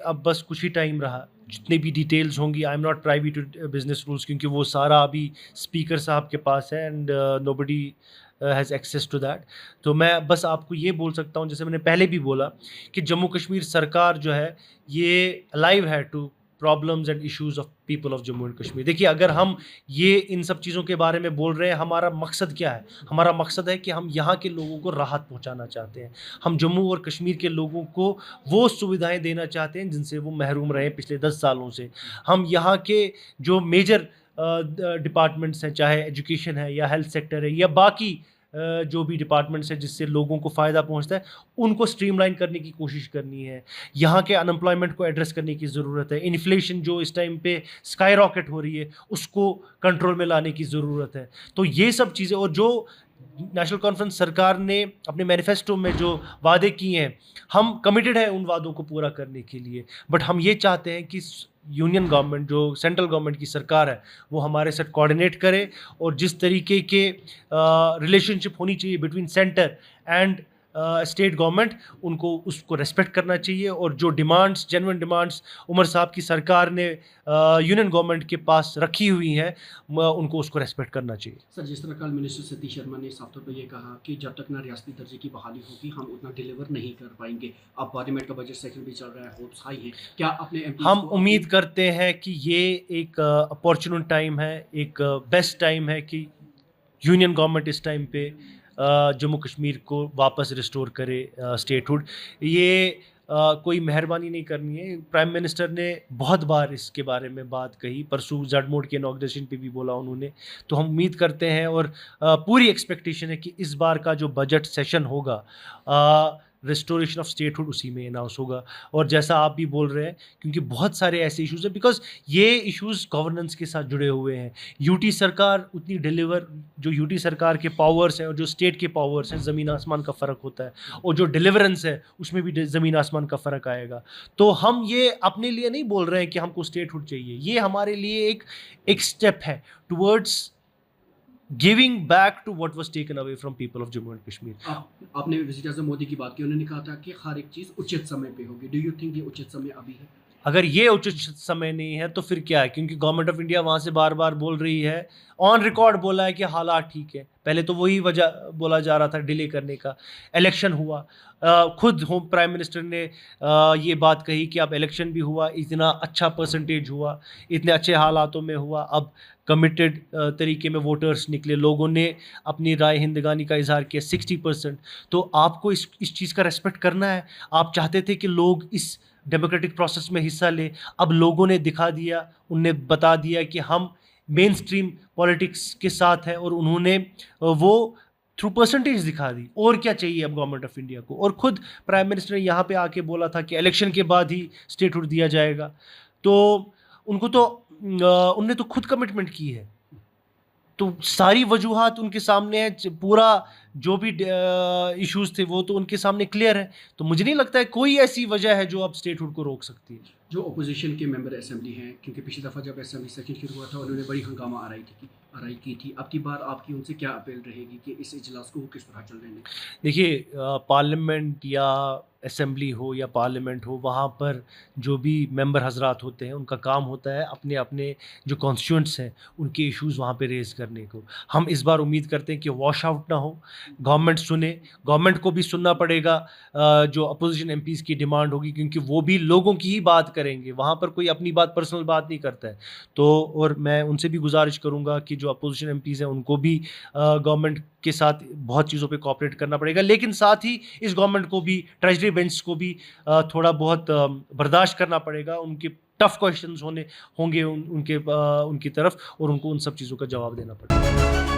अब बस कुछ ही टाइम रहा, जितनी भी डिटेल्स होंगी, I am not privy to business rules, क्योंकि वो सारा अभी स्पीकर साहब के पास है and nobody has access to that. तो मैं बस आपको ये बोल सकता हूँ, जैसे मैंने पहले भी बोला, कि जम्मू कश्मीर सरकार जो है ये अलाइव है to problems and issues of people of Jammu and Kashmir. देखिए, अगर हम ये इन सब चीज़ों के बारे में बोल रहे हैं, हमारा मकसद क्या है? हमारा मकसद है कि हम यहाँ के लोगों को राहत पहुँचाना चाहते हैं। हम जम्मू और कश्मीर के लोगों को वो सुविधाएं देना चाहते हैं जिनसे वो महरूम रहे पिछले 10 सालों से। हम यहाँ के जो मेजर डिपार्टमेंट्स हैं, चाहे एजुकेशन है या हेल्थ सेक्टर है या बाकी जो भी डिपार्टमेंट्स हैं जिससे लोगों को फ़ायदा पहुंचता है, उनको स्ट्रीमलाइन करने की कोशिश करनी है। यहाँ के अनएम्प्लॉयमेंट को एड्रेस करने की ज़रूरत है। इन्फ्लेशन जो इस टाइम पे स्काई रॉकेट हो रही है, उसको कंट्रोल में लाने की ज़रूरत है। तो ये सब चीज़ें, और जो नेशनल कॉन्फ्रेंस सरकार ने अपने मैनिफेस्टो में जो वादे किए हैं, हम कमिटेड हैं उन वादों को पूरा करने के लिए। बट हम ये चाहते हैं कि यूनियन गवर्नमेंट, जो सेंट्रल गवर्नमेंट की सरकार है, वो हमारे साथ कोऑर्डिनेट करे, और जिस तरीके के रिलेशनशिप होनी चाहिए between centre and state government, उनको उसको रेस्पेक्ट करना चाहिए। और जो डिमांड्स, जेन्युइन डिमांड्स उमर साहब की सरकार ने यूनियन गवर्नमेंट के पास रखी हुई हैं, उनको उसको रेस्पेक्ट करना चाहिए। सर, जिस तरह कल मिनिस्टर सतीश शर्मा ने साफ तौर पर ये कहा कि जब तक ना रियासती दर्जे की बहाली होगी, हम उतना डिलीवर नहीं कर पाएंगे। अब पार्लियामेंट का बजट सेशन भी चल रहा है, होप्स हाई है। क्या अपने हम उम्मीद करते हैं कि ये एक अपॉर्चुनिटी टाइम है, एक बेस्ट टाइम है कि यूनियन गवर्नमेंट इस टाइम पे जम्मू कश्मीर को वापस रिस्टोर करे स्टेटहुड। ये कोई मेहरबानी नहीं करनी है। प्राइम मिनिस्टर ने बहुत बार इसके बारे में बात कही, परसों जड मोड के इनॉग्रेशन पे भी बोला उन्होंने। तो हम उम्मीद करते हैं और पूरी एक्सपेक्टेशन है कि इस बार का जो बजट सेशन होगा, रिस्टोरेशन ऑफ स्टेटहुड उसी में अनाउंस होगा। और जैसा आप भी बोल रहे हैं, क्योंकि बहुत सारे ऐसे इश्यूज़ हैं, बिकॉज ये इश्यूज़ गवर्नेंस के साथ जुड़े हुए हैं। यूटी सरकार उतनी डिलीवर, जो यूटी सरकार के पावर्स हैं और जो स्टेट के पावर्स हैं, ज़मीन आसमान का फ़र्क होता है। और जो डिलीवरेंस है उसमें भी ज़मीन आसमान का फ़र्क आएगा। तो हम ये अपने लिए नहीं बोल रहे हैं कि हमको स्टेटहुड चाहिए, ये हमारे लिए एक स्टेप है towards giving back to what was taken away from people of Jammu and Kashmir. आपने विजिट आजम मोदी की बात की, उन्होंने कहा था कि हर एक चीज़ उचित समय पे होगी। डू यू थिंक ये उचित समय अभी है? अगर ये उचित समय नहीं है तो फिर क्या है? क्योंकि गवर्नमेंट ऑफ इंडिया वहाँ से बार बार बोल रही है, ऑन रिकॉर्ड बोला है कि हालात ठीक है। पहले तो वही वजह बोला जा रहा था डिले करने का। इलेक्शन हुआ, खुद होम प्राइम मिनिस्टर ने ये बात कही कि अब इलेक्शन भी हुआ, इतना अच्छा परसेंटेज हुआ, इतने अच्छे हालातों में हुआ, अब कमिटेड तरीके में वोटर्स निकले, लोगों ने अपनी राय हिंदगानी का इजहार किया 60%। तो आपको इस चीज़ का रेस्पेक्ट करना है। आप चाहते थे कि लोग इस डेमोक्रेटिक प्रोसेस में हिस्सा ले, अब लोगों ने दिखा दिया, उनने बता दिया कि हम मेन स्ट्रीम पॉलिटिक्स के साथ हैं, और उन्होंने वो थ्रू परसेंटेज दिखा दी। और क्या चाहिए अब गवर्नमेंट ऑफ इंडिया को? और खुद प्राइम मिनिस्टर ने यहाँ पे आके बोला था कि इलेक्शन के बाद ही स्टेटहुड दिया जाएगा। तो उनको तो उनने तो खुद कमिटमेंट की है, तो सारी वजूहात उनके सामने है, पूरा जो भी इश्यूज थे वो तो उनके सामने क्लियर है। तो मुझे नहीं लगता है कोई ऐसी वजह है जो अब स्टेटहुड को रोक सकती है। जो अपोजिशन के मेंबर असेंबली हैं, क्योंकि पिछली दफ़ा जब असेंबली सेशन शुरू हुआ था उन्होंने बड़ी हंगामा आराई की थी, अब की बार आपकी उनसे क्या अपील रहेगी कि इस इजलास को वो किस तरह चलने दें? देखिए, पार्लियामेंट या असेंबली हो या पार्लियामेंट हो, वहाँ पर जो भी मेंबर हजरात होते हैं उनका काम होता है अपने अपने जो कॉन्स्टिट्यूंट्स हैं उनके इश्यूज़ वहाँ पे रेज़ करने को। हम इस बार उम्मीद करते हैं कि वॉश आउट ना हो, गवर्नमेंट सुने, गवर्नमेंट को भी सुनना पड़ेगा जो अपोजिशन एमपीज़ की डिमांड होगी, क्योंकि वो भी लोगों की ही बात करेंगे, वहाँ पर कोई अपनी बात, पर्सनल बात नहीं करता है। तो और मैं उनसे भी गुजारिश करूँगा कि जो अपोजिशन एमपीज़ हैं उनको भी गवर्नमेंट के साथ बहुत चीज़ों पे कोऑपरेट करना पड़ेगा, लेकिन साथ ही इस गवर्नमेंट को भी, ट्रेजरी बेंच को भी थोड़ा बहुत बर्दाश्त करना पड़ेगा। उनके टफ क्वेश्चंस होंगे उनकी तरफ, और उनको उन सब चीज़ों का जवाब देना पड़ेगा।